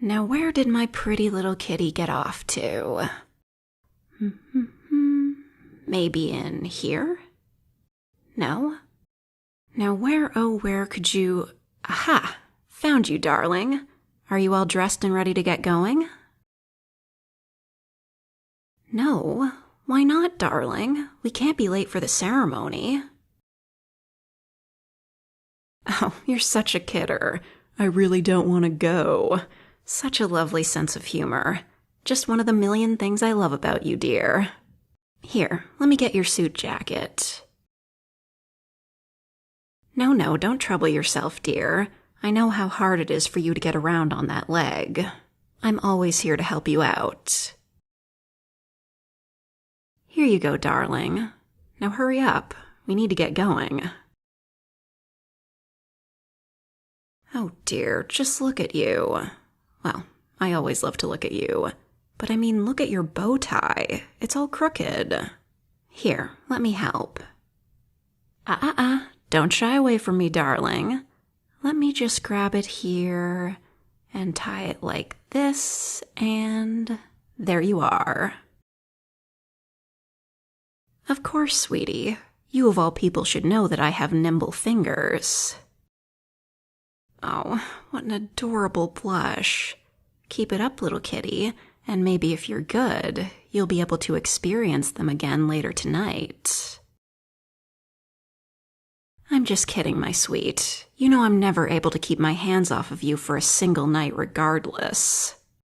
Now where did my pretty little kitty get off to? Maybe in here? No? Now where, oh where could you... Aha! Found you, darling. Are you all dressed and ready to get going? No. Why not, darling? We can't be late for the ceremony. Oh, you're such a kidder. I really don't want to go. Such a lovely sense of humor. Just one of the million things I love about you, dear. Here, let me get your suit jacket. No, don't trouble yourself, dear. I know how hard it is for you to get around on that leg. I'm always here to help you out. Here you go, darling. Now hurry up. We need to get going. Oh dear, just look at you. Well, I always love to look at you. But I mean, look at your bow tie. It's all crooked. Here, let me help. Don't shy away from me, darling. Let me just grab it here and tie it like this, and there you are. Of course, sweetie. You of all people should know that I have nimble fingers. Oh, what an adorable blush. Keep it up, little kitty, and maybe if you're good, you'll be able to experience them again later tonight. I'm just kidding, my sweet. You know I'm never able to keep my hands off of you for a single night regardless.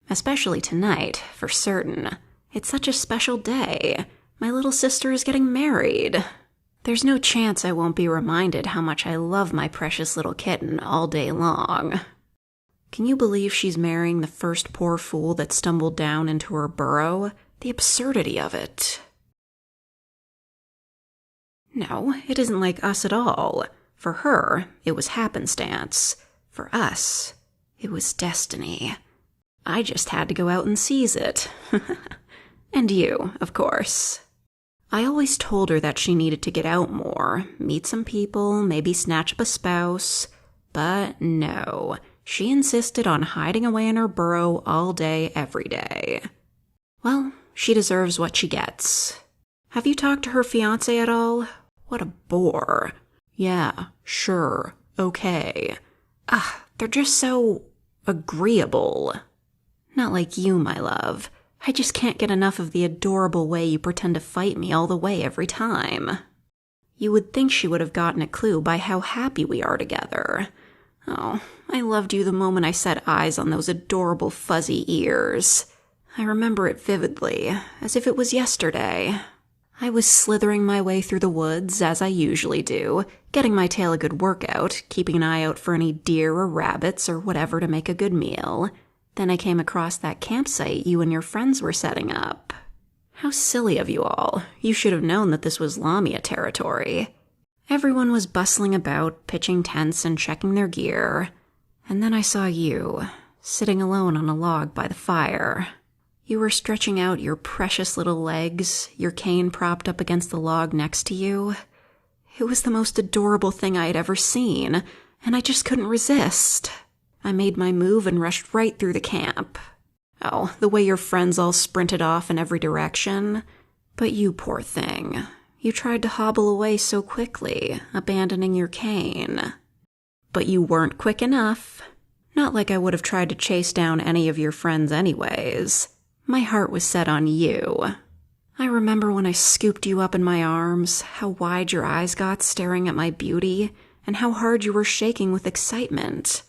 Especially tonight, for certain. It's such a special day. My little sister is getting married. There's no chance I won't be reminded how much I love my precious little kitten all day long. Can you believe she's marrying the first poor fool that stumbled down into her burrow? The absurdity of it. No, it isn't like us at all. For her, it was happenstance. For us, it was destiny. I just had to go out and seize it. And you, of course. I always told her that she needed to get out more, meet some people, maybe snatch up a spouse. But no, she insisted on hiding away in her burrow all day, every day. Well, she deserves what she gets. Have you talked to her fiancé at all? What a bore. Yeah, sure, okay. They're just so agreeable. Not like you, my love. I just can't get enough of the adorable way you pretend to fight me all the way every time. You would think she would have gotten a clue by how happy we are together. Oh, I loved you the moment I set eyes on those adorable fuzzy ears. I remember it vividly, as if it was yesterday. I was slithering my way through the woods, as I usually do, getting my tail a good workout, keeping an eye out for any deer or rabbits or whatever to make a good meal. Then I came across that campsite you and your friends were setting up. How silly of you all. You should have known that this was Lamia territory. Everyone was bustling about, pitching tents and checking their gear. And then I saw you, sitting alone on a log by the fire. You were stretching out your precious little legs, your cane propped up against the log next to you. It was the most adorable thing I had ever seen, and I just couldn't resist. I made my move and rushed right through the camp. Oh, the way your friends all sprinted off in every direction. But you, poor thing, you tried to hobble away so quickly, abandoning your cane. But you weren't quick enough. Not like I would have tried to chase down any of your friends anyways. My heart was set on you. I remember when I scooped you up in my arms, how wide your eyes got staring at my beauty, and how hard you were shaking with excitement.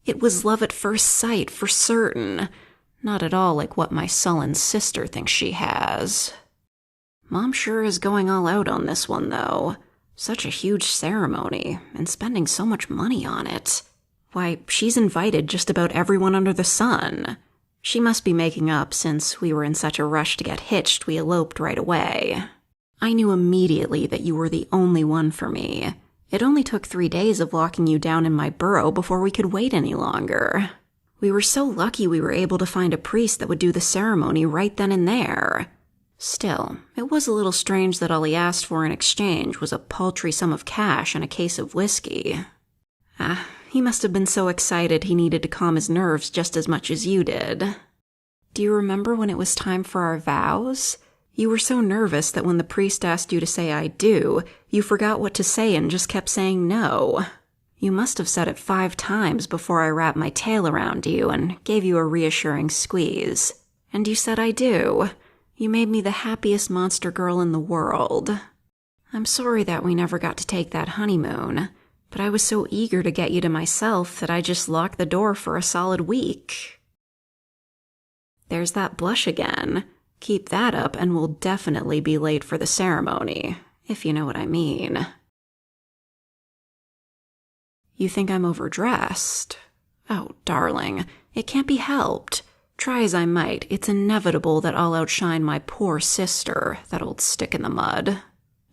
It was love at first sight, for certain. Not at all like what my sullen sister thinks she has. Mom sure is going all out on this one, though. Such a huge ceremony, and spending so much money on it. Why, she's invited just about everyone under the sun. She must be making up since we were in such a rush to get hitched we eloped right away. I knew immediately that you were the only one for me. It only took 3 days of locking you down in my burrow before we could wait any longer. We were so lucky we were able to find a priest that would do the ceremony right then and there. Still, it was a little strange that all he asked for in exchange was a paltry sum of cash and a case of whiskey. He must have been so excited he needed to calm his nerves just as much as you did. Do you remember when it was time for our vows? You were so nervous that when the priest asked you to say I do, you forgot what to say and just kept saying no. You must have said it 5 times before I wrapped my tail around you and gave you a reassuring squeeze. And you said I do. You made me the happiest monster girl in the world. I'm sorry that we never got to take that honeymoon, but I was so eager to get you to myself that I just locked the door for a solid week. There's that blush again. Keep that up and we'll definitely be late for the ceremony, if you know what I mean. You think I'm overdressed? Oh, darling, it can't be helped. Try as I might, it's inevitable that I'll outshine my poor sister, that old stick in the mud.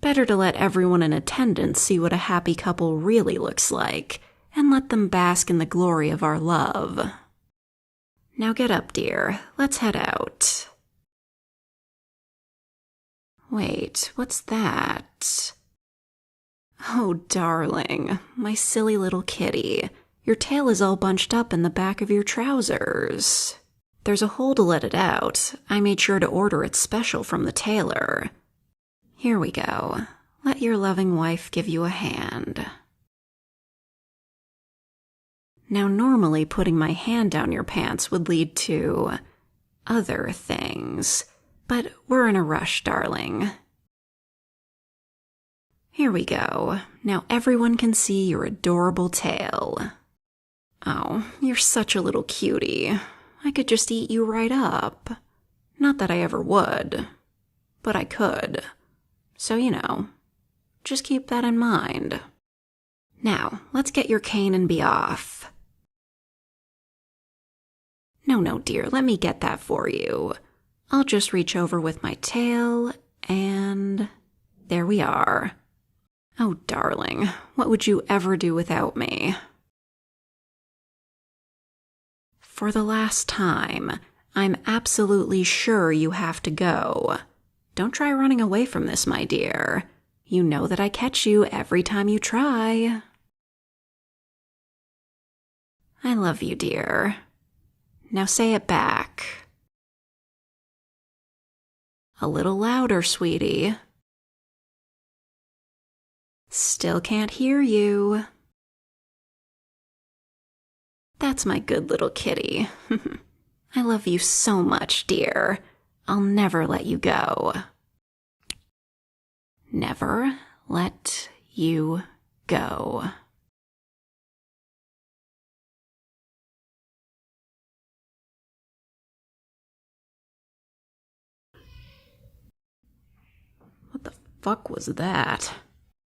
Better to let everyone in attendance see what a happy couple really looks like, and let them bask in the glory of our love. Now get up, dear. Let's head out. Wait, what's that? Oh, darling, my silly little kitty. Your tail is all bunched up in the back of your trousers. There's a hole to let it out. I made sure to order it special from the tailor. Here we go. Let your loving wife give you a hand. Now, normally putting my hand down your pants would lead to other things, but we're in a rush, darling. Here we go. Now everyone can see your adorable tail. Oh, you're such a little cutie. I could just eat you right up. Not that I ever would, but I could. So, just keep that in mind. Now, let's get your cane and be off. No, dear, let me get that for you. I'll just reach over with my tail, and there we are. Oh, darling, what would you ever do without me? For the last time, I'm absolutely sure you have to go. Don't try running away from this, my dear. You know that I catch you every time you try. I love you, dear. Now say it back. A little louder, sweetie. Still can't hear you. That's my good little kitty. I love you so much, dear. I'll never let you go. Never let you go. What the fuck was that?